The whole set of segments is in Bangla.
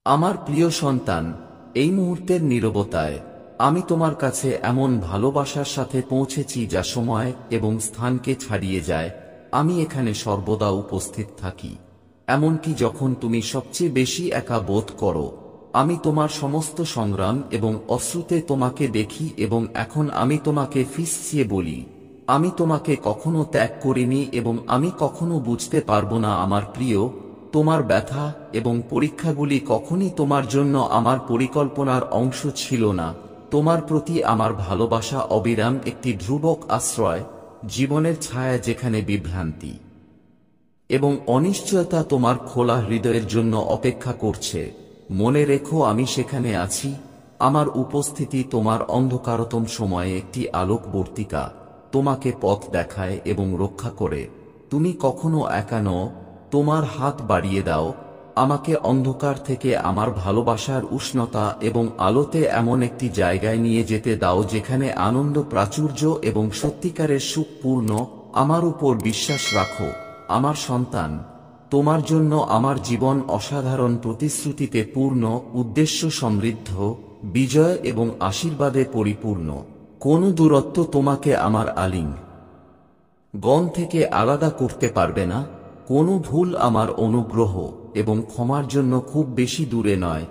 আমার প্রিয় সন্তান, এই মুহূর্তের নীরবতায় আমি তোমার কাছে এমন ভালোবাসার সাথে পৌঁছেছি যা সময় এবং স্থানকে ছাড়িয়ে যায়। আমি এখানে সর্বদা উপস্থিত থাকি, এমনকি যখন তুমি সবচেয়ে বেশি একা বোধ করো। আমি তোমার সমস্ত সংগ্রাম এবং অশ্রুতে তোমাকে দেখি, এবং এখন আমি তোমাকে ফিসছিয়ে বলি, আমি তোমাকে কখনো ত্যাগ করিনি এবং আমি কখনো বুঝতে পারবো না আমার প্রিয়। তোমার ব্যথা এবং পরীক্ষাগুলি কখনই তোমার জন্য আমার পরিকল্পনার অংশ ছিল না। তোমার প্রতি আমার ভালোবাসা অবিরাম একটি ধ্রুবক আশ্রয়, জীবনের ছায়া যেখানে বিভ্রান্তি এবং অনিশ্চয়তা তোমার খোলা হৃদয়ের জন্য অপেক্ষা করছে। মনে রেখো, আমি সেখানে আছি। আমার উপস্থিতি তোমার অন্ধকারতম সময়ে একটি আলোকবর্তিকা, তোমাকে পথ দেখায় এবং রক্ষা করে। তুমি কখনো একা নও। তোমার হাত বাড়িয়ে দাও, আমাকে অন্ধকার থেকে আমার ভালোবাসার উষ্ণতা এবং আলোতে এমন একটি জায়গায় নিয়ে যেতে দাও যেখানে আনন্দ, প্রাচুর্য এবং সত্যিকারের সুখ পূর্ণ। আমার উপর বিশ্বাস রাখো আমার সন্তান। তোমার জন্য আমার জীবন অসাধারণ প্রতিশ্রুতিতে পূর্ণ, উদ্দেশ্য সমৃদ্ধ, বিজয় এবং আশীর্বাদে পরিপূর্ণ। কোনো দূরত্ব তোমাকে আমার গণ থেকে আলাদা করতে পারবে না। কোনো ভুল আমার অনুগ্রহ এবং ক্ষমার জন্য খুব বেশি দূরে নয়।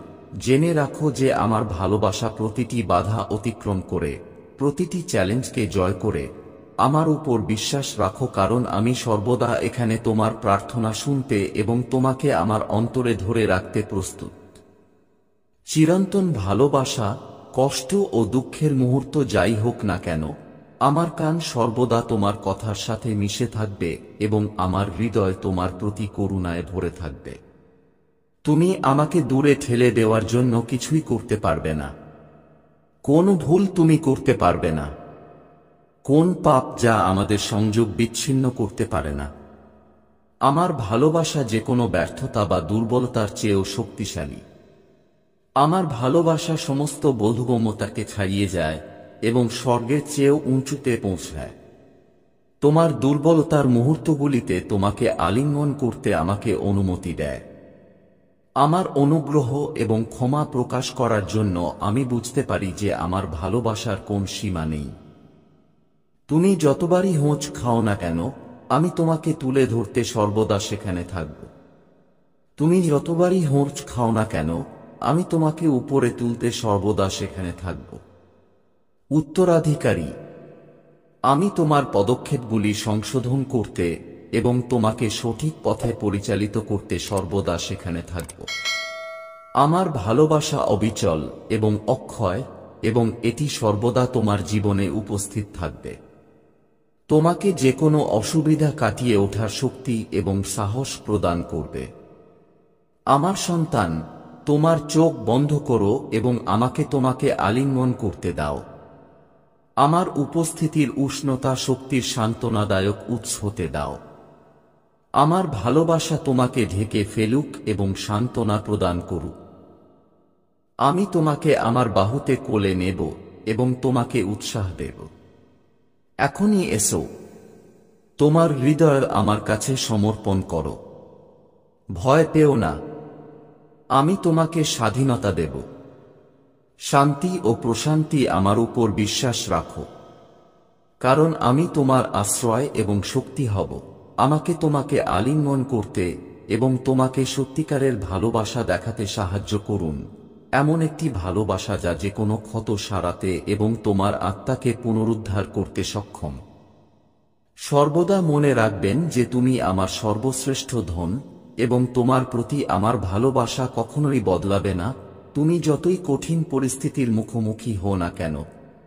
জেনে রাখো যে আমার ভালোবাসা প্রতিটি বাধা অতিক্রম করে, প্রতিটি চ্যালেঞ্জকে জয় করে। আমার উপর বিশ্বাস রাখো, কারণ আমি সর্বদা এখানে তোমার প্রার্থনা শুনতে এবং তোমাকে আমার অন্তরে ধরে রাখতে প্রস্তুত। চিরন্তন ভালোবাসা, কষ্ট ও দুঃখের মুহূর্ত যাই হোক না কেন, আমার কান সর্বদা তোমার কথার সাথে মিশে থাকবে এবং আমার হৃদয় তোমার প্রতি করুণায় ভরে থাকবে। তুমি আমাকে দূরে ঠেলে দেওয়ার জন্য কিছুই করতে পারবে না। কোনো ভুল তুমি করতে পারবে না। কোন পাপ যা আমাদের সংযোগ বিচ্ছিন্ন করতে পারে না। আমার ভালোবাসা যে কোনো ব্যর্থতা বা দুর্বলতার চেয়েও শক্তিশালী। আমার ভালোবাসা সমস্ত বোধগম্যতাকে ছাড়িয়ে যায় এবং স্বর্গের চেয়েও উঁচুতে পৌঁছায়। তোমার দুর্বলতার মুহূর্তগুলিতে তোমাকে আলিঙ্গন করতে আমাকে অনুমতি দেয়। আমার অনুগ্রহ এবং ক্ষমা প্রকাশ করার জন্য আমি বুঝতে পারি যে আমার ভালোবাসার কোন সীমা নেই। তুমি যতবারই হোঁচ খাও না কেন, আমি তোমাকে তুলে ধরতে সর্বদা সেখানে থাকব। তুমি যতবারই হোঁচ খাও না কেন, আমি তোমাকে উপরে তুলতে সর্বদা সেখানে থাকব। উত্তরাধিকারী, আমি তোমার পদক্ষেপগুলি সংশোধন করতে এবং তোমাকে সঠিক পথে পরিচালিত করতে সর্বদা সেখানে থাকব। আমার ভালোবাসা অবিচল এবং অক্ষয়, এবং এটি সর্বদা তোমার জীবনে উপস্থিত থাকবে। তোমাকে যে কোনো অসুবিধা কাটিয়ে ওঠার শক্তি এবং সাহস প্রদান করবে। আমার সন্তান, তোমার চোখ বন্ধ করো এবং আমাকে তোমাকে আলিঙ্গন করতে দাও। আমার উপস্থিতির উষ্ণতা শক্তির সান্ত্বনাদায়ক উৎস হতে দাও। আমার ভালোবাসা তোমাকে ঢেকে ফেলুক এবং সান্ত্বনা প্রদান করুক। আমি তোমাকে আমার বাহুতে কোলে নেব এবং তোমাকে উৎসাহ দেব। এখনই এসো, তোমার হৃদয় আমার কাছে সমর্পণ করো। ভয় পেও না, আমি তোমাকে স্বাধীনতা দেব। শান্তি ও প্রশান্তি আমার উপর বিশ্বাস রাখো, কারণ আমি তোমার আশ্রয় এবং শক্তি হব। আমাকে তোমাকে আলিঙ্গন করতে এবং তোমাকে সত্যিকারের ভালোবাসা দেখাতে সাহায্য করুন, এমন একটি ভালোবাসা যা যে কোনো ক্ষত সারাতে এবং তোমার আত্মাকে পুনরুদ্ধার করতে সক্ষম। সর্বদা মনে রাখবেন যে তুমি আমার সর্বশ্রেষ্ঠ ধন, এবং তোমার প্রতি আমার ভালোবাসা কখনোই বদলাবে না। তুমি যতই কঠিন পরিস্থিতির মুখোমুখি হও না কেন,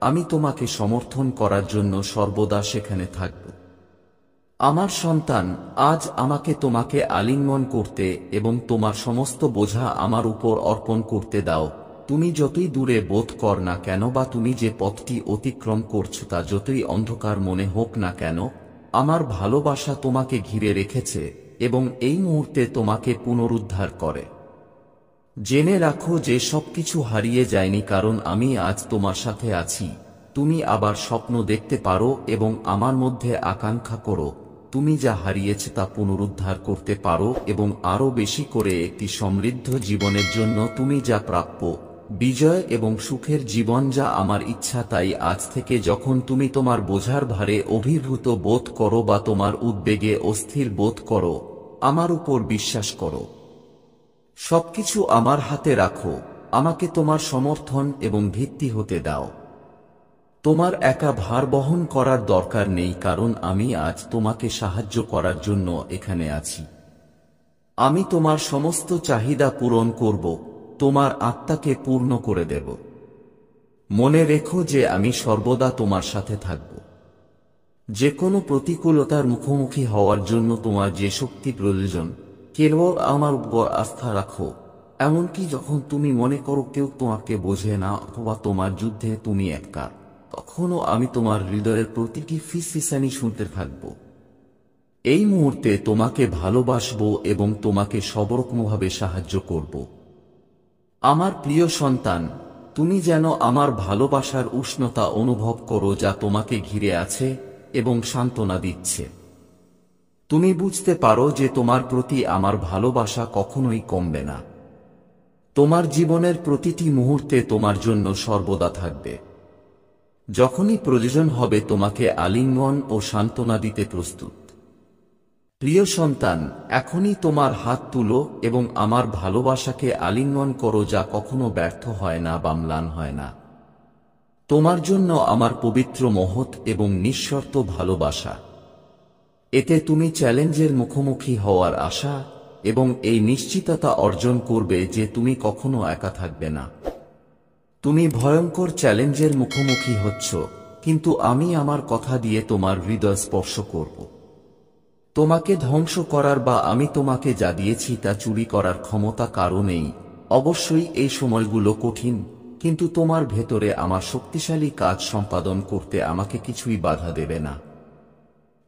আমি তোমাকে সমর্থন করার জন্য সর্বদা সেখানে থাকব। আমার সন্তান, আজ আমাকে তোমাকে আলিঙ্গন করতে এবং তোমার সমস্ত বোঝা আমার উপর অর্পণ করতে দাও। তুমি যতই দূরে বোধ কর না কেন বা তুমি যে পথটি অতিক্রম করছো তা যতই অন্ধকার মনে হোক না কেন, আমার ভালোবাসা তোমাকে ঘিরে রেখেছে এবং এই মুহূর্তে তোমাকে পুনরুদ্ধার করে। জেনে রাখো যে সবকিছু হারিয়ে যায়নি, কারণ আমি আজ তোমার সাথে আছি। তুমি আবার স্বপ্ন দেখতে পারো এবং আমার মধ্যে আকাঙ্ক্ষা করো, তুমি যা হারিয়েছ তা পুনরুদ্ধার করতে পারো এবং আরও বেশি করে একটি সমৃদ্ধ জীবনের জন্য তুমি যা প্রাপ্য, বিজয় এবং সুখের জীবন যা আমার ইচ্ছা। তাই আজ থেকে যখন তুমি তোমার বোঝার ভারে অভিভূত বোধ করো বা তোমার উদ্বেগে অস্থির বোধ করো, আমার উপর বিশ্বাস করো। সবকিছু আমার হাতে রাখো, আমাকে তোমার সমর্থন এবং ভিত্তি হতে দাও। তোমার একা ভার বহন করার দরকার নেই, কারণ আমি আজ তোমাকে সাহায্য করার জন্য এখানে আছি। আমি তোমার সমস্ত চাহিদা পূরণ করব, তোমার আত্মাকে পূর্ণ করে দেব। মনে রেখো যে আমি সর্বদা তোমার সাথে থাকব। যে কোনো প্রতিকূলতার মুখোমুখি হওয়ার জন্য তোমার যে শক্তি প্রয়োজন, কেবল আমার উপর আস্থা রাখো। এমনকি যখন তুমি মনে করো কেউ তোমাকে বোঝে না অথবা তোমার যুদ্ধে তুমি একা, তখনও আমি তোমার হৃদয়ের প্রতিটি ফিসফিসানি শুনতে থাকব। এই মুহূর্তে তোমাকে ভালোবাসবো এবং তোমাকে সবরকমভাবে সাহায্য করব। আমার প্রিয় সন্তান, তুমি যেন আমার ভালোবাসার উষ্ণতা অনুভব করো যা তোমাকে ঘিরে আছে এবং সান্ত্বনা দিচ্ছে। তুমি বুঝতে পারো যে তোমার প্রতি আমার ভালোবাসা কখনোই কমবে না। তোমার জীবনের প্রতিটি মুহূর্তে তোমার জন্য সর্বদা থাকবে। যখনই প্রয়োজন হবে তোমাকে আলিঙ্গন ও সান্ত্বনা দিতে প্রস্তুত। প্রিয় সন্তান, এখনই তোমার হাত তুলো এবং আমার ভালোবাসাকে আলিঙ্গন করো যা কখনো ব্যর্থ হয় না বা ম্লান হয় না। তোমার জন্য আমার পবিত্র মহৎ এবং নিঃশর্ত ভালোবাসা। এতে তুমি চ্যালেঞ্জের মুখোমুখি হওয়ার আশা এবং এই নিশ্চিততা অর্জন করবে যে তুমি কখনো একা থাকবে না। তুমি ভয়ঙ্কর চ্যালেঞ্জের মুখোমুখি হচ্ছ, কিন্তু আমি আমার কথা দিয়ে তোমার হৃদয় স্পর্শ করব। তোমাকে ধ্বংস করার বা আমি তোমাকে যা দিয়েছি তা চুরি করার ক্ষমতা কারো নেই। অবশ্যই এই সময়গুলো কঠিন, কিন্তু তোমার ভেতরে আমার শক্তিশালী কাজ সম্পাদন করতে আমাকে কিছুই বাধা দেবে না।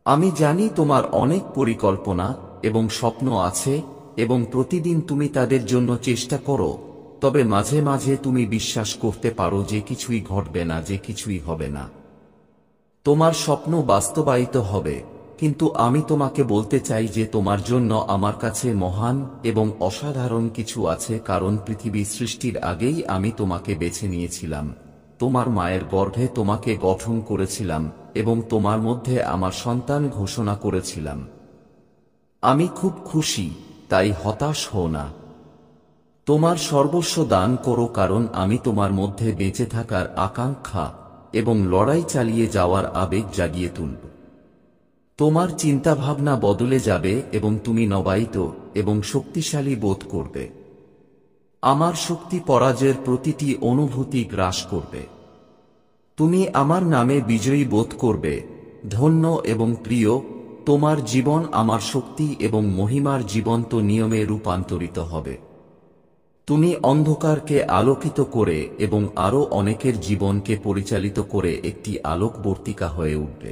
আমি জানি তোমার অনেক পরিকল্পনা এবং স্বপ্ন আছে এবং প্রতিদিন তুমি তাদের জন্য চেষ্টা করো, তবে মাঝে মাঝে তুমি বিশ্বাস করতে পারো যে কিছুই ঘটবে না, যে কিছুই হবে না। তোমার স্বপ্ন বাস্তবায়িত হবে, কিন্তু আমি তোমাকে বলতে চাই যে তোমার জন্য আমার কাছে মহান এবং অসাধারণ কিছু আছে, কারণ পৃথিবী সৃষ্টির আগেই আমি তোমাকে বেছে নিয়েছিলাম। তোমার মায়ের গর্ভে তোমাকে গঠন করেছিলাম এবং তোমার মধ্যে আমার সন্তান ঘোষণা করেছিলাম। আমি খুব খুশি, তাই হতাশ হও না। তোমার সর্বস্ব দান করো, কারণ আমি তোমার মধ্যে বেঁচে থাকার আকাঙ্ক্ষা এবং লড়াই চালিয়ে যাওয়ার আবেগ জাগিয়ে তুলব। তোমার চিন্তাভাবনা বদলে যাবে এবং তুমি নবায়িত এবং শক্তিশালী বোধ করবে। আমার শক্তি পরাজয়ের প্রতিটি অনুভূতি গ্রাস করবে। তুমি আমার নামে বিজয়ী বোধ করবে। ধন্য এবং প্রিয়, তোমার জীবন আমার শক্তি এবং মহিমার জীবন্ত নিয়মে রূপান্তরিত হবে। তুমি অন্ধকারকে আলোকিত করে এবং আরও অনেকের জীবনকে পরিচালিত করে একটি আলোকবর্তিকা হয়ে উঠবে।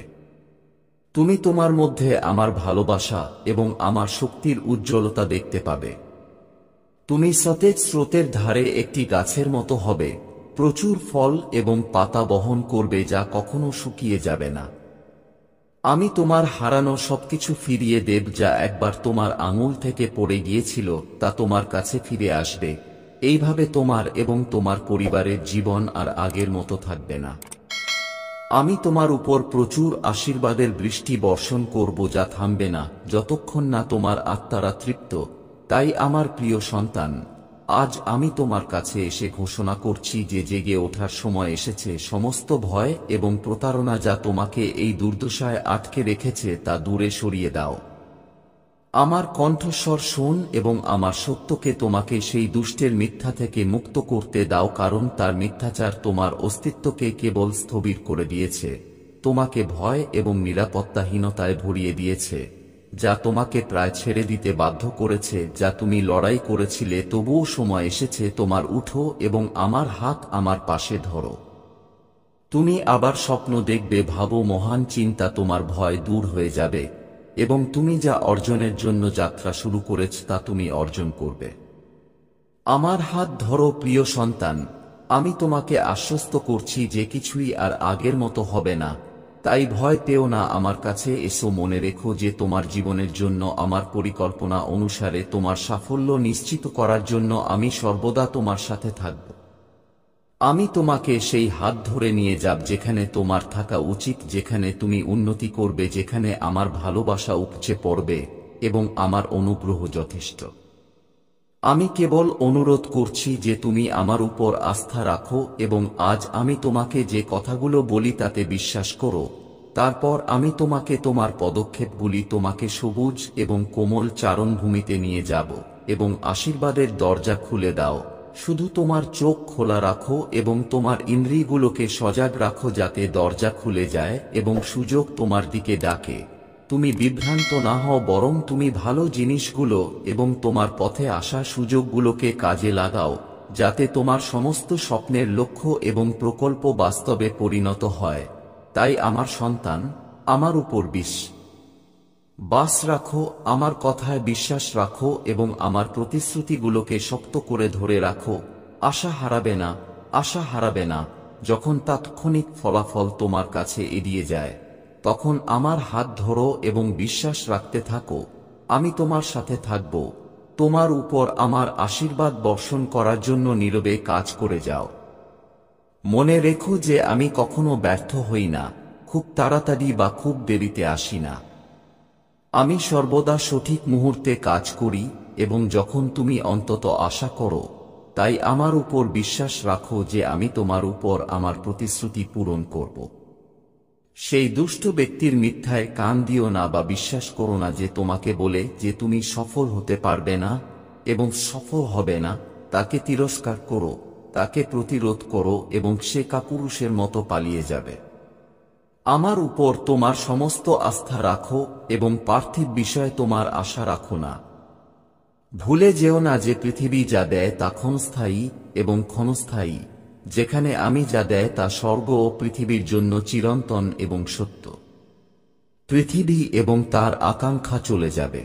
তুমি তোমার মধ্যে আমার ভালোবাসা এবং আমার শক্তির উজ্জ্বলতা দেখতে পাবে। তুমি সতেজ স্রোতের ধারে একটি গাছের মতো হবে, প্রচুর ফল এবং পাতা বহন করবে যা কখনো শুকিয়ে যাবে না। আমি তোমার হারানো সবকিছু ফিরিয়ে দেব, যা একবার তোমার আঙুল থেকে পড়ে গিয়েছিল তা তোমার কাছে ফিরে আসবে। এইভাবে তোমার এবং তোমার পরিবারের জীবন আর আগের মতো থাকবে না। আমি তোমার উপর প্রচুর আশীর্বাদের বৃষ্টি বর্ষণ করব যা থামবে না যতক্ষণ না তোমার আত্মারা তৃপ্ত। তাই আমার প্রিয় সন্তান, আজ আমি তোমার কাছে এসে ঘোষণা করছি যে জেগে ওঠার সময় এসেছে। সমস্ত ভয় এবং প্রতারণা যা তোমাকে এই দুর্দশায় আটকে রেখেছে তা দূরে সরিয়ে দাও। আমার কণ্ঠস্বর শোন এবং আমার সত্যকে তোমাকে সেই দুষ্টের মিথ্যা থেকে মুক্ত করতে দাও, কারণ তার মিথ্যাচার তোমার অস্তিত্বকে কেবল স্থবির করে দিয়েছে, তোমাকে ভয় এবং নিরাপত্তাহীনতায় ভরিয়ে দিয়েছে, যা তোমাকে প্রায় ছেড়ে দিতে বাধ্য করেছে। যা তুমি লড়াই করেছিলে, তবুও সময় এসেছে তোমার উঠো এবং আমার হাত আমার পাশে ধরো। তুমি আবার স্বপ্ন দেখবে, ভাবো, মহান চিন্তা, তোমার ভয় দূর হয়ে যাবে এবং তুমি যা অর্জনের জন্য যাত্রা শুরু করেছ তা তুমি অর্জন করবে। আমার হাত ধরো প্রিয় সন্তান, আমি তোমাকে আশ্বস্ত করছি যে কিছুই আর আগের মতো হবে না। তাই ভয় পেও না, আমার কাছে এসো। মনে রেখো যে তোমার জীবনের জন্য আমার পরিকল্পনা অনুসারে তোমার সাফল্য নিশ্চিত করার জন্য আমি সর্বদা তোমার সাথে থাকব। আমি তোমাকে সেই হাত ধরে নিয়ে যাব যেখানে তোমার থাকা উচিত, যেখানে তুমি উন্নতি করবে, যেখানে আমার ভালোবাসা উপচে পড়বে এবং আমার অনুগ্রহ যথেষ্ট। আমি কেবল অনুরোধ করছি যে তুমি আমার উপর আস্থা রাখো এবং আজ আমি তোমাকে যে কথাগুলো বলি তাতে বিশ্বাস করো। তারপর আমি তোমাকে তোমার পদক্ষেপগুলি তোমাকে সবুজ এবং কোমল চারণভূমিতে নিয়ে যাব এবং আশীর্বাদের দরজা খুলে দাও। শুধু তোমার চোখ খোলা রাখো এবং তোমার ইন্দ্রিয়গুলোকে সজাগ রাখো যাতে দরজা খুলে যায় এবং সুযোগ তোমার দিকে ডাকে। তুমি বিভ্রান্ত না হও, বরং তুমি ভালো জিনিসগুলো এবং তোমার পথে আসা সুযোগগুলোকে কাজে লাগাও যাতে তোমার সমস্ত স্বপ্নের লক্ষ্য এবং প্রকল্প বাস্তবে পরিণত হয়। তাই আমার সন্তান, আমার উপর বিশ্বাস রাখো, আমার কথায় বিশ্বাস রাখো এবং আমার প্রতিশ্রুতিগুলোকে শক্ত করে ধরে রাখো। আশা হারাবে না, আশা হারাবে না। যখন তাৎক্ষণিক ফলাফল তোমার কাছে এড়িয়ে যায় তখন আমার হাত ধরো এবং বিশ্বাস রাখতে থাকো। আমি তোমার সাথে থাকব। তোমার উপর আমার আশীর্বাদ বর্ষণ করার জন্য নীরবে কাজ করে যাও। মনে রেখো যে আমি কখনো ব্যর্থ হই না, খুব তাড়াতাড়ি বা খুব দেরিতে আসি না। আমি সর্বদা সঠিক মুহূর্তে কাজ করি এবং যখন তুমি অন্তত আশা করো। তাই আমার উপর বিশ্বাস রাখো যে আমি তোমার উপর আমার প্রতিশ্রুতি পূরণ করব। সেই দুষ্ট ব্যক্তির মিথ্যায় কান দিও না বা বিশ্বাস করো না যে তোমাকে বলে যে তুমি সফল হতে পারবে না এবং সফল হবে না। তাকে তিরস্কার করো, তাকে প্রতিরোধ করো এবং সে কাপুরুষের মতো পালিয়ে যাবে। আমার উপর তোমার সমস্ত আস্থা রাখো এবং পার্থিব বিষয়ে তোমার আশা রাখো না। ভুলে যেও না যে পৃথিবী যা দেয় তা ক্ষণস্থায়ী এবং ক্ষণস্থায়ী, যেখানে আমি যা দেয় তা স্বর্গ ও পৃথিবীর জন্য চিরন্তন এবং সত্য। পৃথিবী এবং তার আকাঙ্ক্ষা চলে যাবে,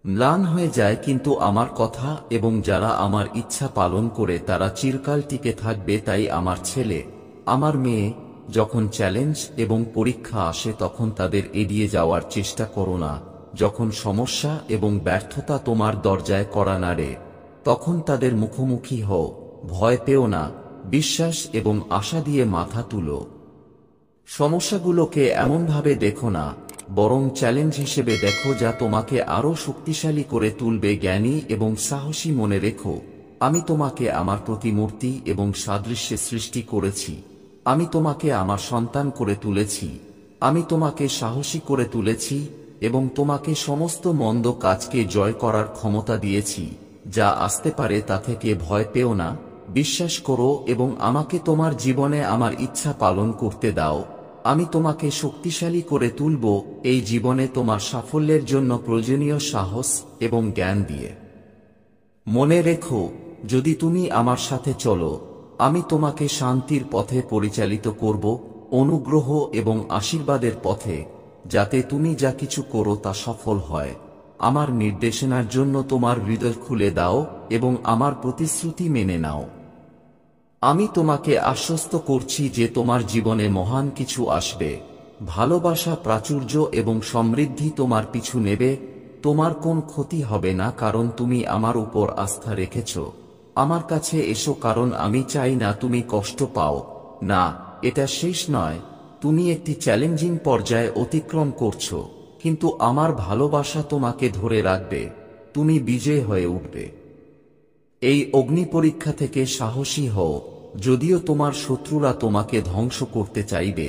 ম্লান হয়ে যায়, কিন্তু আমার কথা এবং যারা আমার ইচ্ছা পালন করে তারা চিরকাল টিকে থাকবে। তাই আমার ছেলে, আমার মেয়ে, যখন চ্যালেঞ্জ এবং পরীক্ষা আসে তখন তাদের এড়িয়ে যাওয়ার চেষ্টা করো না। যখন সমস্যা এবং ব্যর্থতা তোমার দরজায় কড়া নাড়ে তখন তাদের মুখোমুখি হও। ভয় পেও না, বিশ্বাস এবং আশা দিয়ে মাথা তুলো। সমস্যাগুলোকে এমনভাবে দেখো না, বরং চ্যালেঞ্জ হিসেবে দেখো যা তোমাকে আরো শক্তিশালী করে তুলবে, জ্ঞানী এবং সাহসী। মনে রেখো, আমি তোমাকে আমার প্রতিমূর্তি এবং সাদৃশ্যে সৃষ্টি করেছি। আমি তোমাকে আমার সন্তান করে তুলেছি। আমি তোমাকে সাহসী করে তুলেছি এবং তোমাকে সমস্ত মন্দ কাজকে জয় করার ক্ষমতা দিয়েছি। যা আসতে পারে তা থেকে ভয় পেও না, বিশ্বাস করো এবং আমাকে তোমার জীবনে আমার ইচ্ছা পালন করতে দাও। আমি তোমাকে শক্তিশালী করে তুলব এই জীবনে তোমার সাফল্যের জন্য প্রয়োজনীয় সাহস এবং জ্ঞান দিয়ে। মনে রেখো, যদি তুমি আমার সাথে চলো, আমি তোমাকে শান্তির পথে পরিচালিত করব, অনুগ্রহ এবং আশীর্বাদের পথে, যাতে তুমি যা কিছু করো তা সফল হয়। আমার নির্দেশনার জন্য তোমার হৃদয় খুলে দাও এবং আমার প্রতিশ্রুতি মেনে নাও। আমি তোমাকে আশ্বস্ত করছি যে তোমার জীবনে মহান কিছু আসবে। ভালোবাসা, প্রাচুর্য এবং সমৃদ্ধি তোমার পিছু নেবে। তোমার কোন ক্ষতি হবে না, কারণ তুমি আমার উপর আস্থা রেখেছ। আমার কাছে এসো, কারণ আমি চাই না তুমি কষ্ট পাও। না, এটা শেষ নয়। তুমি একটি চ্যালেঞ্জিং পর্যায়ে অতিক্রম করছো, কিন্তু আমার ভালোবাসা তোমাকে ধরে রাখবে। তুমি বিজয় হয়ে উঠবে। এই অগ্নি পরীক্ষা থেকে সাহসী হও। যদিও তোমার শত্রুরা তোমাকে ধ্বংস করতে চাইবে,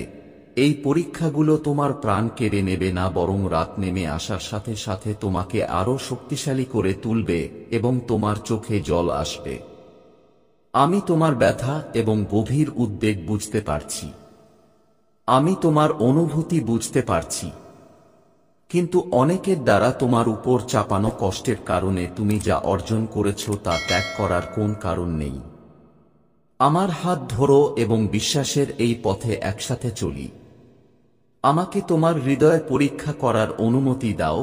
এই পরীক্ষাগুলো তোমার প্রাণ কেড়ে নেবে না, বরং রাত নেমে আসার সাথে সাথে তোমাকে আরো শক্তিশালী করে তুলবে এবং তোমার চোখে জল আসবে। আমি তোমার ব্যথা এবং গভীর উদ্বেগ বুঝতে পারছি। আমি তোমার অনুভূতি বুঝতে পারছি। কিন্তু অনেকের দ্বারা তোমার উপর চাপানো কষ্টের কারণে তুমি যা অর্জন করেছ তা ত্যাগ করার কোন কারণ নেই। আমার হাত ধরো এবং বিশ্বাসের এই পথে একসাথে চলি। আমাকে তোমার হৃদয় পরীক্ষা করার অনুমতি দাও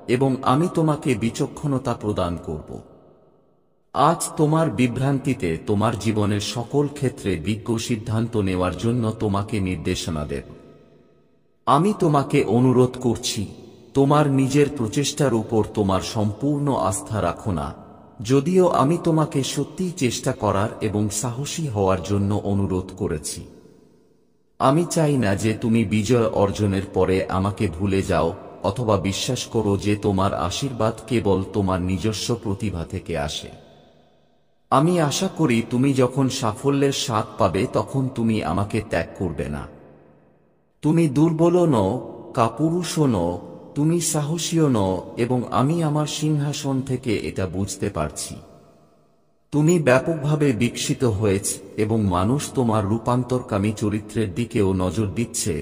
এবং আমি তোমাকে বিচক্ষণতা প্রদান করব। আজ তোমার বিভ্রান্তিতে তোমার জীবনের সকল ক্ষেত্রে বিজ্ঞ সিদ্ধান্ত নেওয়ার জন্য তোমাকে নির্দেশনা দেব। আমি তোমাকে অনুরোধ করছি, তোমার নিজের প্রচেষ্টার উপর তোমার সম্পূর্ণ আস্থা রাখো না, যদিও আমি তোমাকে সত্যিই চেষ্টা করার এবং সাহসী হওয়ার জন্য অনুরোধ করেছি। আমি চাই না যে তুমি বিজয় অর্জনের পরে আমাকে ভুলে যাও অথবা বিশ্বাস করো যে তোমার আশীর্বাদ কেবল তোমার নিজস্ব প্রতিভা থেকে আসে। আমি আশা করি তুমি যখন সাফল্যের স্বাদ পাবে তখন তুমি আমাকে ত্যাগ করবে না। তুমি দুর্বলও নও, কাপুরুষও নও, তুমি সাহসীও নও এবং আমি আমার সিংহাসন থেকে এটা বুঝতে পারছি। তুমি ব্যাপকভাবে বিকশিত হয়েছে এবং মানুষ তোমার রূপান্তরকামী চরিত্রের দিকেও নজর দিচ্ছে।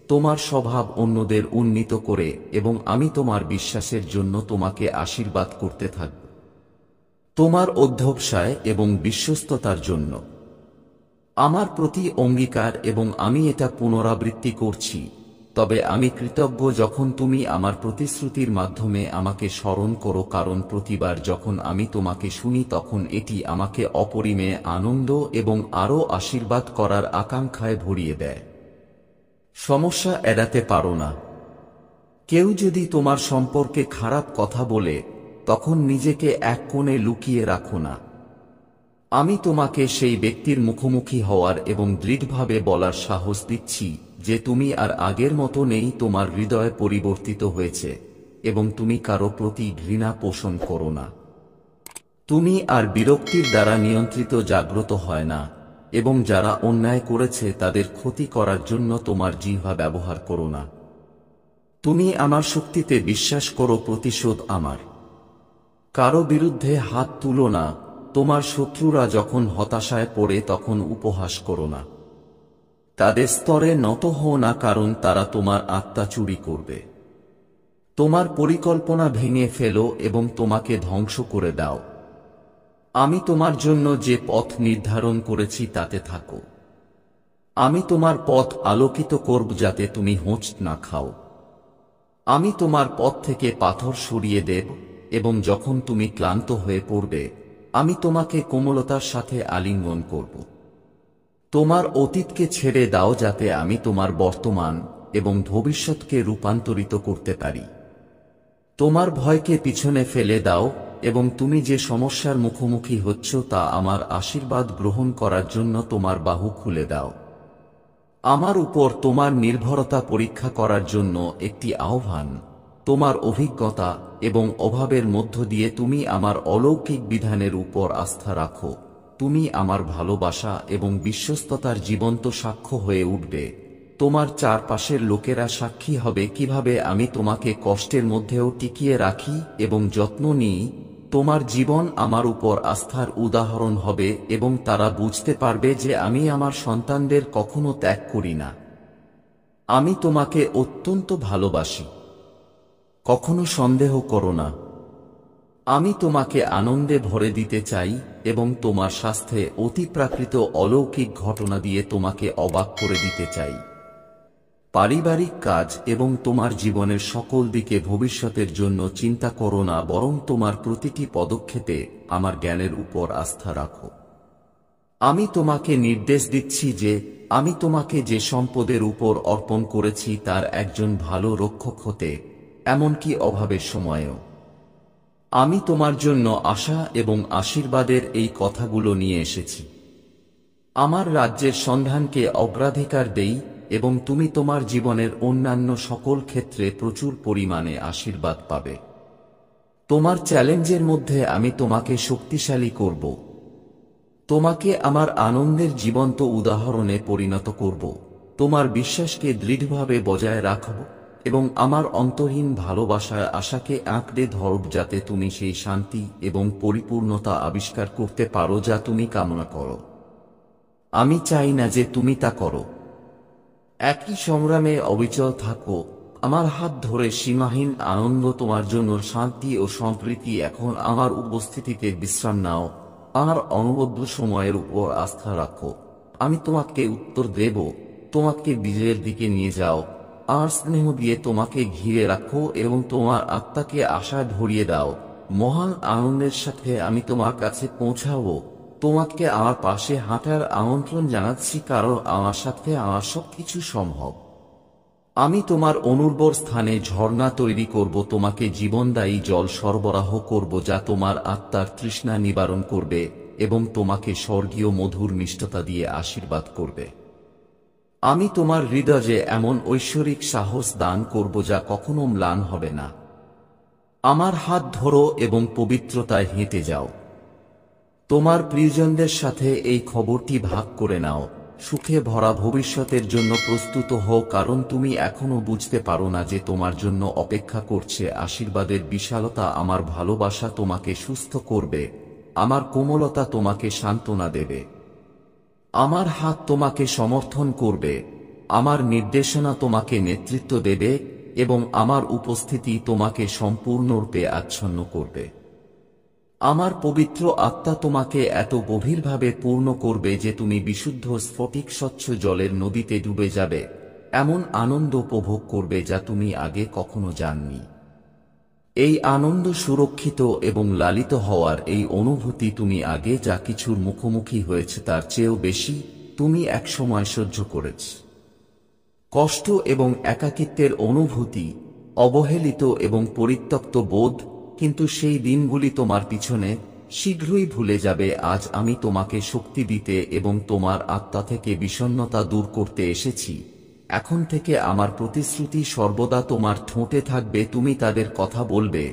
তোমার স্বভাব অন্যদের উন্নীত করে এবং আমি তোমার বিশ্বাসের জন্য তোমাকে আশীর্বাদ করতে থাকব। তোমার অধ্যবসায় এবং বিশ্বস্ততার জন্য আমার প্রতি অঙ্গীকার এবং আমি এটা পুনরাবৃত্তি করছি। তবে আমি কৃতজ্ঞ যখন তুমি আমার প্রতিশ্রুতির মাধ্যমে আমাকে স্মরণ করো, কারণ প্রতিবার যখন আমি তোমাকে শুনি তখন এটি আমাকে অপরিমেয় আনন্দ এবং আরও আশীর্বাদ করার আকাঙ্ক্ষায় ভরিয়ে দেয়। সমস্যা এড়াতে পারো না। কেউ যদি তোমার সম্পর্কে খারাপ কথা বলে তখন নিজেকে এক কোণে লুকিয়ে রাখো না। আমি তোমাকে সেই ব্যক্তির মুখোমুখি হওয়ার এবং দৃঢ়ভাবে বলার সাহস দিচ্ছি যে তুমি আর আগের মতো নেই, তোমার হৃদয় পরিবর্তিত হয়েছে এবং তুমি কারো প্রতি ঘৃণা পোষণ করো না। তুমি আর বিরক্তির দ্বারা নিয়ন্ত্রিত জাগ্রত হয় না এবং যারা অন্যায় করেছে তাদের ক্ষতি করার জন্য তোমার জিহ্বা ব্যবহার করো না। তুমি আমার শক্তিতে বিশ্বাস করো, প্রতিশোধ আমার। কারো বিরুদ্ধে হাত তুলো না। তোমার শত্রুরা যখন হতাশায় পড়ে তখন উপহাস করো না। তাদের স্তরে নত হও না, কারণ তারা তোমার আত্মা চুরি করবে। তোমার পরিকল্পনা ভেঙে ফেলো এবং তোমাকে ধ্বংস করে দাও। আমি তোমার জন্য যে পথ নির্ধারণ করেছি তাতে থাকো। আমি তোমার পথ আলোকিত করব যাতে তুমি হোঁচ না খাও। আমি তোমার পথ থেকে পাথর সরিয়ে দেব এবং যখন তুমি ক্লান্ত হয়ে পড়বে আমি তোমাকে কোমলতার সাথে আলিঙ্গন করব। তোমার অতীতকে ছেড়ে দাও যাতে আমি তোমার বর্তমান এবং ভবিষ্যৎকে রূপান্তরিত করতে পারি। তোমার ভয়কে পিছনে ফেলে দাও এবং তুমি যে সমস্যার মুখোমুখি হচ্ছ তা আমার আশীর্বাদ গ্রহণ করার জন্য তোমার বাহু খুলে দাও। আমার উপর তোমার নির্ভরতা পরীক্ষা করার জন্য একটি আহ্বান। তোমার অভিজ্ঞতা এবং অভাবের মধ্য দিয়ে তুমি আমার অলৌকিক বিধানের উপর আস্থা রাখো। তুমি আমার ভালোবাসা এবং বিশ্বস্ততার জীবন্ত সাক্ষ্য হয়ে উঠবে। তোমার চারপাশের লোকেরা সাক্ষী হবে কিভাবে আমি তোমাকে কষ্টের মধ্যেও টিকিয়ে রাখি এবং যত্ন নিই। তোমার জীবন আমার উপর আস্থার উদাহরণ হবে এবং তারা বুঝতে পারবে যে আমি আমার সন্তানদের কখনো ত্যাগ করি না। আমি তোমাকে অত্যন্ত ভালোবাসি। কখনো সন্দেহ করো না। আমি তোমাকে আনন্দে ভরে দিতে চাই এবং তোমার স্বাস্থ্যে অতিপ্রাকৃত অলৌকিক ঘটনা দিয়ে তোমাকে অবাক করে দিতে চাই। পারিবারিক কাজ এবং তোমার জীবনের সকল দিকে ভবিষ্যতের জন্য চিন্তা করো না, বরং তোমার প্রতিটি পদক্ষেপে আমার জ্ঞানের উপর আস্থা রাখো। আমি তোমাকে নির্দেশ দিচ্ছি যে আমি তোমাকে যে সম্পদের উপর অর্পণ করেছি তার একজন ভালো রক্ষক হতে, এমনকি অভাবের সময়েও। আমি তোমার জন্য আশা এবং আশীর্বাদের এই কথাগুলো নিয়ে এসেছি। আমার রাজ্যের সন্ধানকে অগ্রাধিকার দেই এবং তুমি তোমার জীবনের অন্যান্য সকল ক্ষেত্রে প্রচুর পরিমাণে আশীর্বাদ পাবে। তোমার চ্যালেঞ্জের মধ্যে আমি তোমাকে শক্তিশালী করব। তোমাকে আমার আনন্দের জীবন্ত উদাহরণে পরিণত করব। তোমার বিশ্বাসকে দৃঢ়ভাবে বজায় রাখব এবং আমার অন্তহীন ভালোবাসার আশাকে আঁকড়ে ধরব যাতে তুমি সেই শান্তি এবং পরিপূর্ণতা আবিষ্কার করতে পারো যা তুমি কামনা করো। আমি চাই না যে তুমি তা করো। একই সংগ্রামে অবিচল থাকো। আমার হাত ধরে সীমাহীন আনন্দ, তোমার জন্য শান্তি ও সম্প্রীতি। এখন আমার উপস্থিতিতে বিশ্রাম নাও। আমার অনবদ্য সময়ের উপর আস্থা রাখো। আমি তোমাকে উত্তর দেব। তোমাকে বিজয়ের দিকে নিয়ে যাও। আমার স্নেহ দিয়ে তোমাকে ঘিরে রাখো এবং তোমার আত্মাকে আশায় ভরিয়ে দাও। মহান আনন্দের সাথে আমি তোমার কাছে পৌঁছাবো। তোমাকে আমার পাশে হাঁটার আমন্ত্রণ জানাচ্ছি, কারণ আমার সাথে আমার সবকিছু সম্ভব। আমি তোমার অনুর্বর স্থানে ঝর্ণা তৈরি করব, তোমাকে জীবনদায়ী জল সরবরাহ করব যা তোমার আত্মার তৃষ্ণা নিবারণ করবে এবং তোমাকে স্বর্গীয় মধুর মিষ্টতা দিয়ে আশীর্বাদ করবে। আমি তোমার হৃদয়ে এমন ঐশ্বরিক সাহস দান করব যা কখনো ম্লান হবে না। আমার হাত ধরো এবং পবিত্রতায় হেঁটে যাও। তোমার প্রিয়জনদের সাথে এই খবরটি ভাগ করে নাও। সুখে ভরা ভবিষ্যতের জন্য প্রস্তুত হও, কারণ তুমি এখনো বুঝতে পারো না যে তোমার জন্য অপেক্ষা করছে আশীর্বাদের বিশালতা। আমার ভালোবাসা তোমাকে সুস্থ করবে, আমার কোমলতা তোমাকে সান্ত্বনা দেবে, আমার হাত তোমাকে সমর্থন করবে, আমার নির্দেশনা তোমাকে নেতৃত্ব দেবে এবং আমার উপস্থিতি তোমাকে সম্পূর্ণরূপে আচ্ছন্ন করবে। আমার পবিত্র আত্মা তোমাকে এত গভীরভাবে পূর্ণ করবে যে তুমি বিশুদ্ধ স্ফটিক স্বচ্ছ জলের নদীতে ডুবে যাবে, এমন আনন্দ উপভোগ করবে যা তুমি আগে কখনো জাননি। এই আনন্দ সুরক্ষিত এবং লালিত হওয়ার এই অনুভূতি তুমি আগে যা কিছুর মুখোমুখি হয়েছে তার চেয়েও বেশি তুমি একসময় সহ্য করেছ। কষ্ট এবং একাকিত্বের অনুভূতি, অবহেলিত এবং পরিত্যক্ত বোধ, কিন্তু সেই দিনগুলি তোমার পিছনে শীঘ্রই ভুলে যাবে। আজ আমি তোমাকে শক্তি দিতে এবং তোমার আত্মা থেকে বিষণ্ণতা দূর করতে এসেছি। এখন থেকে আমার প্রতিশ্রুতি সর্বদা তোমার ঠোঁটে থাকবে, তুমি তাদের কথা বলবে।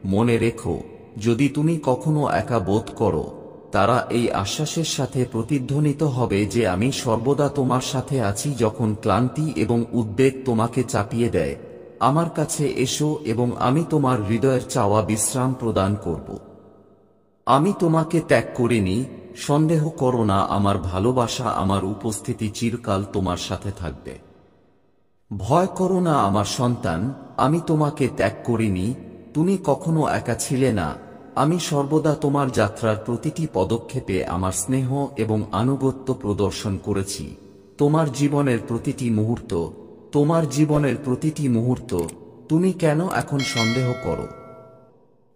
মনে রেখো, যদি তুমি কখনো একা বোধ করো, তারা এই আশ্বাসের সাথে প্রতিধ্বনিত হবে যে আমি সর্বদা তোমার সাথে আছি। যখন ক্লান্তি এবং উদ্বেগ তোমাকে চাপিয়ে দেয়, আমার কাছে এসো এবং আমি তোমার হৃদয়ের চাওয়া বিশ্রাম প্রদান করব। আমি তোমাকে ত্যাগ করিনি, সন্দেহ করো না। আমার ভালোবাসা, আমার উপস্থিতি চিরকাল তোমার সাথে থাকবে। ভয় করো না আমার সন্তান, আমি তোমাকে ত্যাগ করিনি, তুমি কখনো একা ছিলে না। আমি সর্বদা তোমার যাত্রার প্রতিটি পদক্ষেপে আমার স্নেহ এবং আনুগত্য প্রদর্শন করেছি। তোমার জীবনের প্রতিটি মুহূর্ত, তোমার জীবনের প্রতিটি মুহূর্ত। তুমি কেন এখন সন্দেহ করো?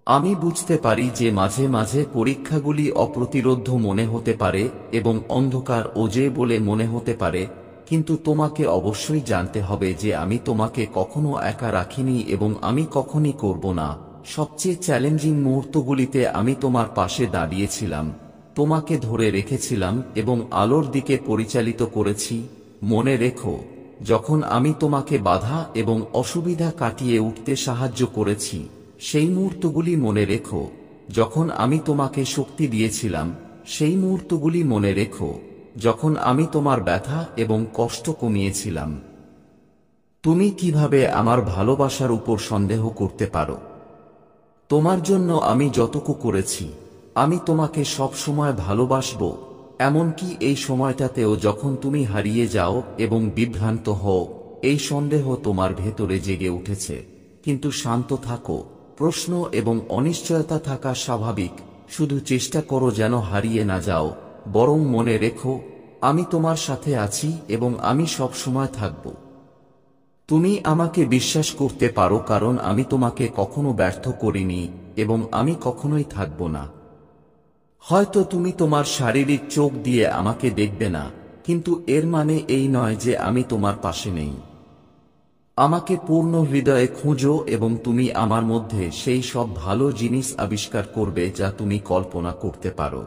আমি বুঝতে পারি যে মাঝে মাঝে পরীক্ষাগুলি অপ্রতিরোধ্য মনে হতে পারে এবং অন্ধকার ওজে বলে মনে হতে পারে, কিন্তু তোমাকে অবশ্যই জানতে হবে যে আমি তোমাকে কখনো একা রাখিনি এবং আমি কখনই করব না। সবচেয়ে চ্যালেঞ্জিং মুহূর্তগুলিতে আমি তোমার পাশে দাঁড়িয়েছিলাম, তোমাকে ধরে রেখেছিলাম এবং আলোর দিকে পরিচালিত করেছি। মনে রেখো, যখন আমি তোমাকে বাধা এবং অসুবিধা কাটিয়ে উঠতে সাহায্য করেছি, সেই মুহূর্তগুলি মনে রেখো। যখন আমি তোমাকে শক্তি দিয়েছিলাম, সেই মুহূর্তগুলি মনে রেখো। যখন আমি তোমার ব্যথা এবং কষ্ট কমিয়েছিলাম, তুমি কিভাবে আমার ভালোবাসার উপর সন্দেহ করতে পারো? তোমার জন্য আমি যতটুকু করেছি, আমি তোমাকে সব সময় ভালোবাসব, এমনকি এই সময়টাতেও যখন তুমি হারিয়ে যাও এবং বিভ্রান্ত হও। এই সন্দেহ তোমার ভেতরে জেগে উঠেছে, কিন্তু শান্ত থাকো। প্রশ্ন এবং অনিশ্চয়তা থাকা স্বাভাবিক, শুধু চেষ্টা করো যেন হারিয়ে না যাও। বরং মনে রেখো, আমি তোমার সাথে আছি এবং আমি সব সময় থাকব। তুমি আমাকে বিশ্বাস করতে পারো, কারণ আমি তোমাকে কখনো ব্যর্থ করিনি এবং আমি কখনোই থাকব না। হয়তো তুমি তোমার শারীরিক চোখ দিয়ে আমাকে দেখবে না, কিন্তু এর মানে এই নয় যে আমি তোমার পাশে নেই। আমাকে পূর্ণ হৃদয়ে খুঁজো এবং তুমি আমার মধ্যে সেই সব ভালো জিনিস আবিষ্কার করবে যা তুমি কল্পনা করতে পারো।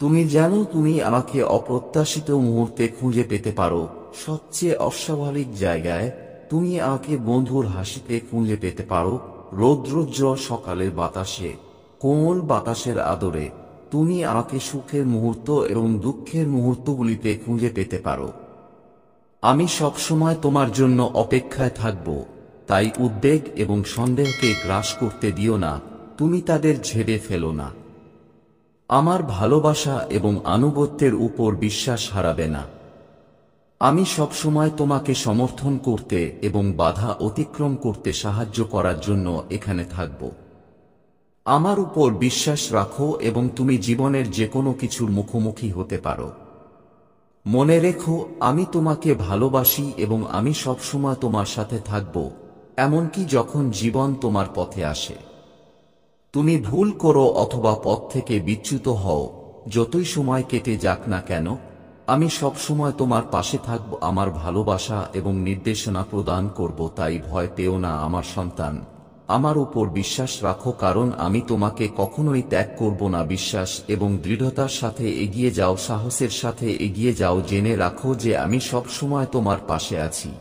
তুমি জানো, তুমি আমাকে অপ্রত্যাশিত মুহূর্তে খুঁজে পেতে পারো, সবচেয়ে অস্বাভাবিক জায়গায়। তুমি আমাকে বন্ধুর হাসিতে খুঁজে পেতে পারো, রৌদ্রোজ্জ্বল সকালের বাতাসে, কোমল বাতাসের আদরে। তুমি আমাকে সুখের মুহূর্ত এবং দুঃখের মুহূর্তগুলিতে খুঁজে পেতে পারো। আমি সবসময় তোমার জন্য অপেক্ষায় থাকব, তাই উদ্বেগ এবং সন্দেহকে গ্রাস করতে দিও না। তুমি তাদের ঝেড়ে ফেলো না। আমার ভালোবাসা এবং আনুগত্যের উপর বিশ্বাস হারাবে না। আমি সবসময় তোমাকে সমর্থন করতে এবং বাধা অতিক্রম করতে সাহায্য করার জন্য এখানে থাকব। আমার উপর বিশ্বাস রাখো এবং তুমি জীবনের যে কোনো কিছুর মুখোমুখি হতে পারো। মনে রেখো, আমি তোমাকে ভালোবাসি এবং আমি সবসময় তোমার সাথে থাকব, এমনকি যখন জীবন তোমার পথে আসে। তুমি ভুল করো অথবা পথ থেকে বিচ্যুত হও, যতই সময় কেটে যাক না কেন, আমি সবসময় তোমার পাশে থাকব, আমার ভালোবাসা এবং নির্দেশনা প্রদান করব। তাই ভয় পেও না আমার সন্তান, আমার উপর বিশ্বাস রাখো, কারণ আমি তোমাকে কখনোই ত্যাগ করব না। বিশ্বাস এবং দৃঢ়তার সাথে এগিয়ে যাও, সাহসের সাথে এগিয়ে যাও। জেনে রাখো যে আমি সবসময় তোমার পাশে আছি,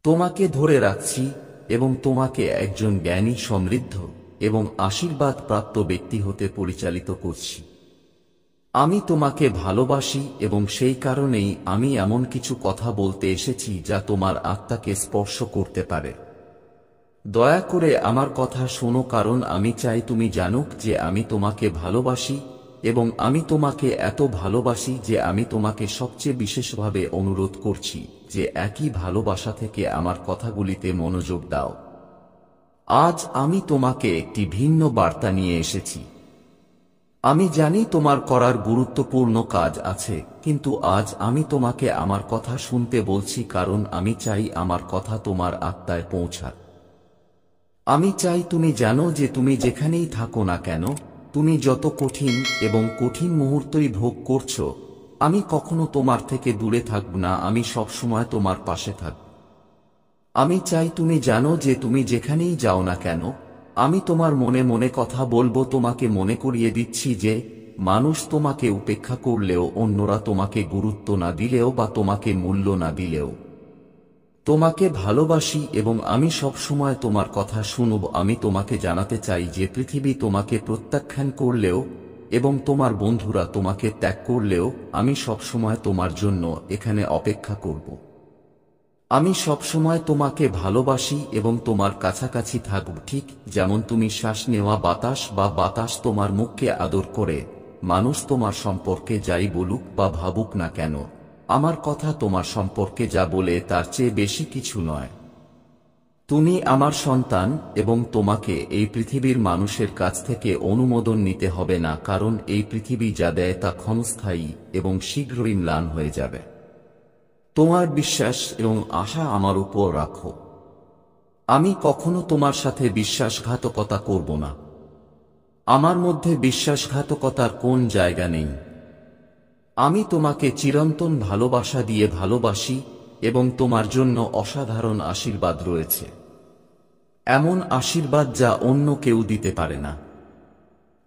তোমাকে ধরে রাখছি এবং তোমাকে একজন জ্ঞানী, সমৃদ্ধ এবং আশীর্বাদ প্রাপ্ত ব্যক্তি হতে পরিচালিত করছি। আমি তোমাকে ভালোবাসি এবং সেই কারণেই আমি এমন কিছু কথা বলতে এসেছি যা তোমার আত্মাকে স্পর্শ করতে পারে। দয়া করে আমার কথা শোনো, কারণ আমি চাই তুমি জানুক যে আমি তোমাকে ভালোবাসি এবং আমি তোমাকে এত ভালোবাসি যে আমি তোমাকে সবচেয়ে বিশেষভাবে অনুরোধ করছি যে একই ভালোবাসা থেকে আমার কথাগুলিতে মনোযোগ দাও। আজ আমি তোমাকে একটি ভিন্ন বার্তা নিয়ে এসেছি। আমি জানি তোমার করার গুরুত্বপূর্ণ কাজ আছে, কিন্তু আজ আমি তোমাকে আমার কথা শুনতে বলছি, কারণ আমি চাই আমার কথা তোমার আত্মায় পৌঁছাক। আমি চাই তুমি জানো যে তুমি যেখানেই থাকো না কেন, তুমি যত কঠিন এবং কঠিন মুহূর্তই ভোগ করছো, আমি কখনো তোমার থেকে দূরে থাকব না। আমি সবসময় তোমার পাশে থাকব। আমি চাই তুমি জানো যে তুমি যেখানেই যাও না কেন, আমি তোমার মনে মনে কথা বলবো। তোমাকে মনে করিয়ে দিচ্ছি যে মানুষ তোমাকে উপেক্ষা করলেও, অন্যরা তোমাকে গুরুত্ব না দিলেও বা তোমাকে মূল্য না দিলেও, তোমাকে ভালোবাসি এবং আমি সবসময় তোমার কথা শুনব। আমি তোমাকে জানাতে চাই যে পৃথিবী তোমাকে প্রত্যাখ্যান করলেও এবং তোমার বন্ধুরা তোমাকে ত্যাগ করলেও, আমি সবসময় তোমার জন্য এখানে অপেক্ষা করব। আমি সবসময় তোমাকে ভালোবাসি এবং তোমার কাছাকাছি থাকব, ঠিক যেমন তুমি শ্বাস নেওয়া বাতাস বা বাতাস তোমার মুখকে আদর করে। মানুষ তোমার সম্পর্কে যাই বলুক বা ভাবুক না কেন, আমার কথা তোমার সম্পর্কে যা বলে তার চেয়ে বেশি কিছু নয়। তুমি আমার সন্তান এবং তোমাকে এই পৃথিবীর মানুষের কাছ থেকে অনুমোদন নিতে হবে না, কারণ এই পৃথিবী যা দেয় তা ক্ষণস্থায়ী এবং শীঘ্রই ম্লান হয়ে যাবে। তোমার বিশ্বাস এবং আশা আমার উপর রাখো। আমি কখনো তোমার সাথে বিশ্বাসঘাতকতা করব না। আমার মধ্যে বিশ্বাসঘাতকতার কোন জায়গা নেই। আমি তোমাকে চিরন্তন ভালোবাসা দিয়ে ভালোবাসি এবং তোমার জন্য অসাধারণ আশীর্বাদ রয়েছে, এমন আশীর্বাদ যা অন্য কেউ দিতে পারে না।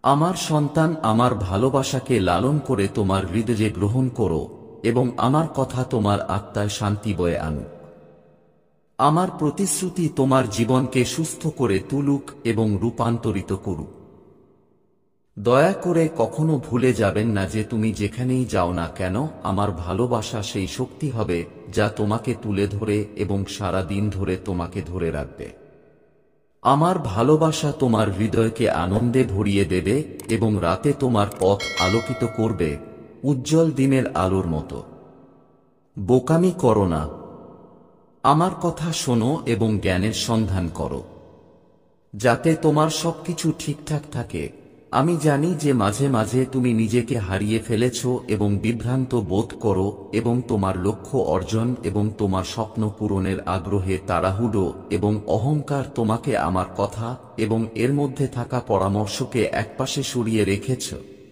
আমার সন্তান, আমার ভালোবাসাকে লালন করে তোমার হৃদয়ে গ্রহণ করো এবং আমার কথা তোমার আত্মায় শান্তি বয়ে আনুক। আমার প্রতিশ্রুতি তোমার জীবনকে সুস্থ করে তুলুক এবং রূপান্তরিত করুক। দয়া করে কখনো ভুলে যাবেন না যে তুমি যেখানেই যাও না কেন, আমার ভালোবাসা সেই শক্তি হবে যা তোমাকে তুলে ধরে এবং সারা দিন ধরে তোমাকে ধরে রাখবে। আমার ভালোবাসা তোমার হৃদয়কে আনন্দে ভরিয়ে দেবে এবং রাতে তোমার পথ আলোকিত করবে উজ্জ্বল দিনের আলোর মতো। বোকামি করো না, আমার কথা শোনো এবং জ্ঞানের সন্ধান করো, যাতে তোমার সবকিছু ঠিকঠাক থাকে। আমি জানি যে মাঝে মাঝে তুমি নিজেকে হারিয়ে ফেলেছ এবং বিভ্রান্ত বোধ করো এবং তোমার লক্ষ্য অর্জন এবং তোমার স্বপ্ন পূরণের আগ্রহে তাড়াহুড়ো এবং অহংকার তোমাকে আমার কথা এবং এর মধ্যে থাকা পরামর্শকে একপাশে সরিয়ে রেখেছ।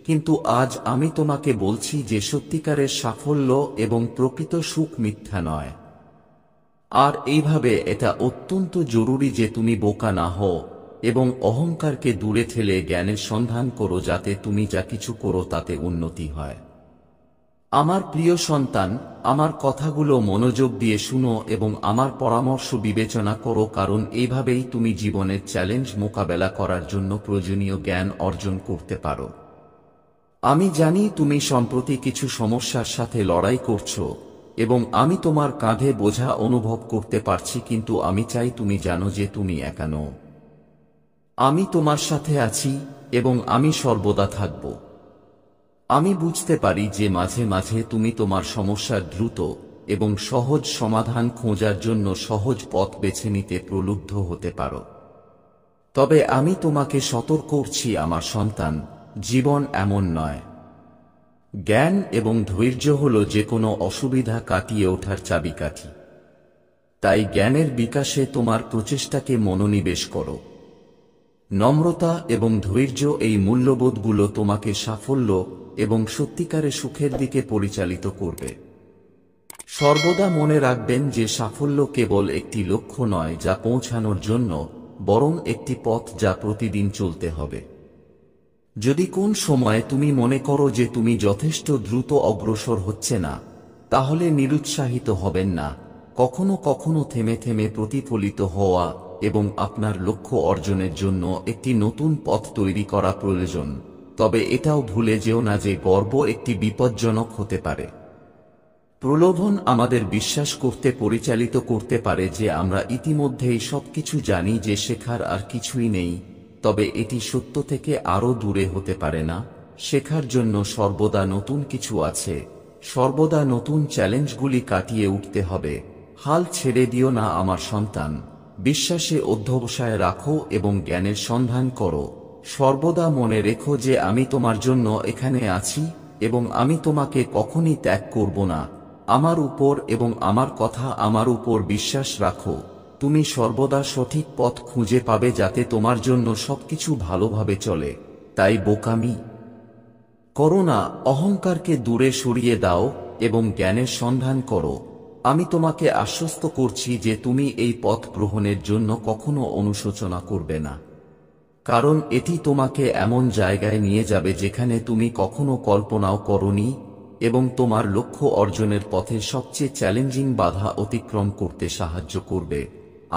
কিন্তু আজ আমি তোমাকে বলছি যে সত্যিকারের সাফল্য এবং প্রকৃত সুখ মিথ্যা নয়। আর এইভাবে এটা অত্যন্ত জরুরি যে তুমি বোকা না হও এবং অহংকারকে দূরে ঠেলে জ্ঞানের সন্ধান করো, যাতে তুমি যা কিছু করো তাতে উন্নতি হয়। আমার প্রিয় সন্তান, আমার কথাগুলো মনোযোগ দিয়ে শুনো এবং আমার পরামর্শ বিবেচনা করো, কারণ এইভাবেই তুমি জীবনের চ্যালেঞ্জ মোকাবেলা করার জন্য প্রয়োজনীয় জ্ঞান অর্জন করতে পারো। আমি জানি তুমি সম্প্রতি কিছু সমস্যার সাথে লড়াই করছো এবং আমি তোমার কাঁধে বোঝা অনুভব করতে পারছি, কিন্তু আমি চাই তুমি জানো যে তুমি একা নও। আমি তোমার সাথে আছি এবং আমি সর্বদা থাকব। আমি বুঝতে পারি যে মাঝে মাঝে তুমি তোমার সমস্যার দ্রুত এবং সহজ সমাধান খোঁজার জন্য সহজ পথ বেছে নিতে প্রলুব্ধ হতে পারো। তবে আমি তোমাকে সতর্ক করছি আমার সন্তান, জীবন এমন নয়। জ্ঞান এবং ধৈর্য হল যে কোনো অসুবিধা কাটিয়ে ওঠার চাবিকাঠি। তাই জ্ঞানের বিকাশে তোমার প্রচেষ্টাকে মনোনিবেশ করো। নম্রতা এবং ধৈর্য, এই মূল্যবোধগুলো তোমাকে সাফল্য এবং সত্যিকারের সুখের দিকে পরিচালিত করবে। সর্বদা মনে রাখবেন যে সাফল্য কেবল একটি লক্ষ্য নয় যা পৌঁছানোর জন্য, বরং একটি পথ যা প্রতিদিন চলতে হবে। যদি কোন সময় তুমি মনে করো যে তুমি যথেষ্ট দ্রুত অগ্রসর হচ্ছে না, তাহলে নিরুৎসাহিত হবেন না। কখনো কখনো থেমে থেমে প্রতিফলিত হওয়া এবং আপনার লক্ষ্য অর্জনের জন্য একটি নতুন পথ তৈরি করা প্রয়োজন। তবে এটাও ভুলে যেও না যে গর্ব একটি বিপজ্জনক হতে পারে। প্রলোভন আমাদের বিশ্বাস করতে পরিচালিত করতে পারে যে আমরা ইতিমধ্যেই সবকিছু জানি, যে শেখার আর কিছুই নেই। তবে এটি সত্য থেকে আরও দূরে হতে পারে না। শেখার জন্য সর্বদা নতুন কিছু আছে, সর্বদা নতুন চ্যালেঞ্জগুলি কাটিয়ে উঠতে হবে। হাল ছেড়ে দিও না আমার সন্তান। বিশ্বাসে অধ্যবসায় রাখো এবং জ্ঞানের সন্ধান করো। সর্বদা মনে রেখো যে আমি তোমার জন্য এখানে আছি এবং আমি তোমাকে কখনই ত্যাগ করব না। আমার উপর এবং আমার কথা আমার উপর বিশ্বাস রাখো। তুমি সর্বদা সঠিক পথ খুঁজে পাবে যাতে তোমার জন্য সবকিছু ভালোভাবে চলে। তাই বোকামি করো না, অহংকারকে দূরে সরিয়ে দাও এবং জ্ঞানের সন্ধান করো। আমি তোমাকে আশ্বস্ত করছি যে তুমি এই পথ গ্রহণের জন্য কখনো অনুশোচনা করবে না, কারণ এটি তোমাকে এমন জায়গায় নিয়ে যাবে যেখানে তুমি কখনো কল্পনাও করোনি এবং তোমার লক্ষ্য অর্জনের পথে সবচেয়ে চ্যালেঞ্জিং বাধা অতিক্রম করতে সাহায্য করবে।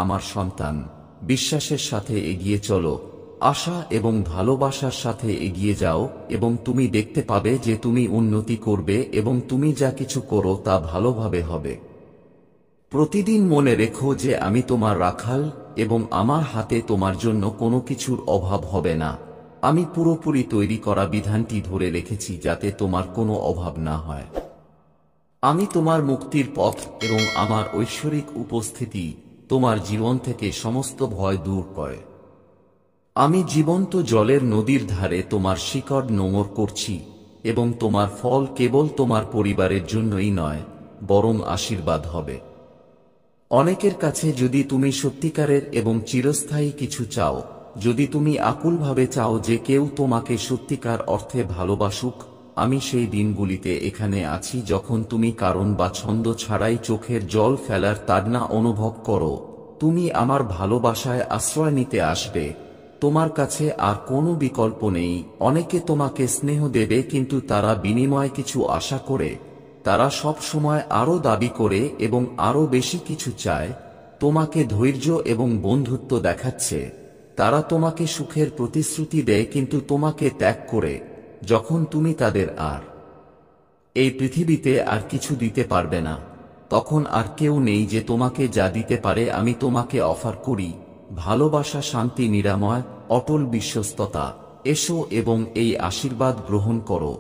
আমার সন্তান, বিশ্বাসের সাথে এগিয়ে চলো, আশা এবং ভালোবাসার সাথে এগিয়ে যাও এবং তুমি দেখতে পাবে যে তুমি উন্নতি করবে এবং তুমি যা কিছু করো তা ভালোভাবে হবে। প্রতিদিন মনে রেখো যে আমি তোমার রাখাল এবং আমার হাতে তোমার জন্য কোনো কিছুর অভাব হবে না। আমি পুরোপুরি তৈরি করা বিধানটি ধরে রেখেছি যাতে তোমার কোনো অভাব না হয়। আমি তোমার মুক্তির পথ এবং আমার ঐশ্বরিক উপস্থিতি তোমার জীবন থেকে সমস্ত ভয় দূর করে। আমি জীবন্ত জলের নদীর ধারে তোমার শিকড় নোঙর করছি এবং তোমার ফল কেবল তোমার পরিবারের জন্যই নয়, বরং আশীর্বাদ হবে। অনেকের কাছে যদি তুমি সত্যিকারের এবং চিরস্থায়ী কিছু চাও, যদি তুমি আকুলভাবে চাও যে কেউ তোমাকে সত্যিকার অর্থে ভালোবাসুক, আমি সেই দিনগুলিতে এখানে আছি যখন তুমি কারণ বা ছন্দ ছাড়াই চোখের জল ফেলার তাড়না অনুভব করো। তুমি আমার ভালোবাসায় আশ্রয় নিতে আসবে। তোমার কাছে আর কোনো বিকল্প নেই। অনেকে তোমাকে স্নেহ দেবে কিন্তু তারা বিনিময়ে কিছু আশা করে। তারা সব সময় আরও দাবি করে এবং আরও বেশি কিছু চায়। তোমাকে ধৈর্য এবং বন্ধুত্ব দেখাচ্ছে। তারা তোমাকে সুখের প্রতিশ্রুতি দেয় কিন্তু তোমাকে ত্যাগ করে যখন তুমি তাদের আর এই পৃথিবীতে আর কিছু দিতে পারবে না, তখন আর কেউ নেই যে তোমাকে যা দিতে পারে। আমি তোমাকে অফার করি ভালোবাসা, শান্তি, নিরাময়, অটল বিশ্বস্ততা। এসো এবং এই আশীর্বাদ গ্রহণ করো।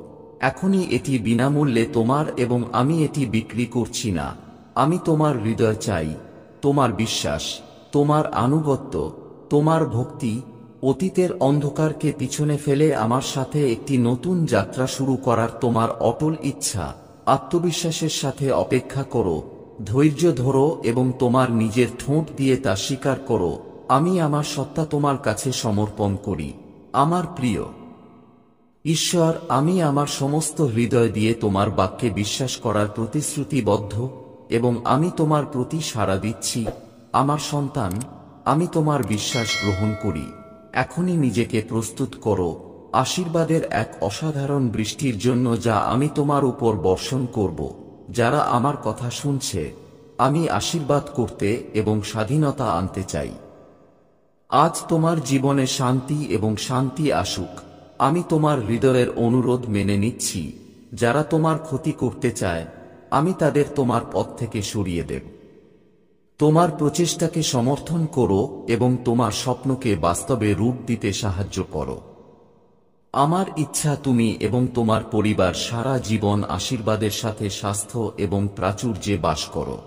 এখনই এটি বিনামূল্যে তোমার এবং আমি এটি বিক্রি করছি না। আমি তোমার হৃদয় চাই, তোমার বিশ্বাস, তোমার আনুগত্য, তোমার ভক্তি। অতীতের অন্ধকারকে পিছনে ফেলে আমার সাথে একটি নতুন যাত্রা শুরু করার তোমার অটল ইচ্ছা। আত্মবিশ্বাসের সাথে অপেক্ষা করো, ধৈর্য ধরো এবং তোমার নিজের ঠোঁট দিয়ে তা স্বীকার করো। আমি আমার সত্তা তোমার কাছে সমর্পণ করি। আমার প্রিয় ঈশ্বর, আমি আমার সমস্ত হৃদয় দিয়ে তোমার বাক্যে বিশ্বাস করার প্রতিশ্রুতিবদ্ধ এবং আমি তোমার প্রতি সাড়া দিচ্ছি। আমার সন্তান, আমি তোমার বিশ্বাস গ্রহণ করি। এখনই নিজেকে প্রস্তুত করো আশীর্বাদের এক অসাধারণ বৃষ্টির জন্য যা আমি তোমার উপর বর্ষণ করব। যারা আমার কথা শুনছে, আমি আশীর্বাদ করতে এবং স্বাধীনতা আনতে চাই। আজ তোমার জীবনে শান্তি এবং শান্তি আসুক। আমি তোমার হৃদয়ের অনুরোধ মেনে নিচ্ছি। যারা তোমার ক্ষতি করতে চায়, আমি তাদের তোমার পথ থেকে সরিয়ে দেব। তোমার প্রচেষ্টাকে সমর্থন করো এবং তোমার স্বপ্নকে বাস্তবে রূপ দিতে সাহায্য করো। আমার ইচ্ছা তুমি এবং তোমার পরিবার সারা জীবন আশীর্বাদের সাথে স্বাস্থ্য এবং প্রাচুর্যে বাস করো।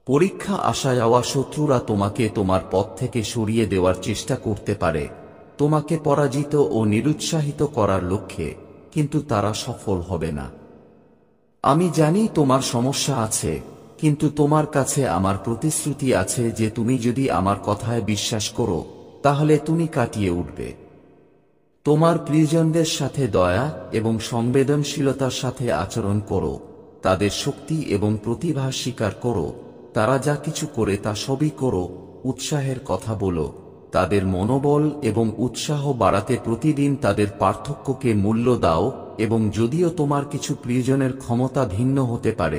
পরীক্ষা আসা যাওয়া শত্রুরা তোমাকে তোমার পথ থেকে সরিয়ে দেওয়ার চেষ্টা করতে পারে, তোমাকে পরাজিত ও নিরুৎসাহিত করার লক্ষ্যে, কিন্তু তারা সফল হবে না। আমি জানি তোমার সমস্যা আছে, কিন্তু তোমার কাছে আমার প্রতিশ্রুতি আছে যে তুমি যদি আমার কথায় বিশ্বাস করো, তাহলে তুমি কাটিয়ে উঠবে। তোমার প্রিয়জনদের সাথে দয়া এবং সংবেদনশীলতার সাথে আচরণ করো, তাদের শক্তি এবং প্রতিভা স্বীকার করো, তারা যা কিছু করে তা সবই করো, উৎসাহের কথা বলো, তাদের মনোবল এবং উৎসাহ বাড়াতে প্রতিদিন তাদের পার্থক্যকে মূল্য দাও, এবং যদিও তোমার কিছু প্রিয়জনের ক্ষমতা ভিন্ন হতে পারে,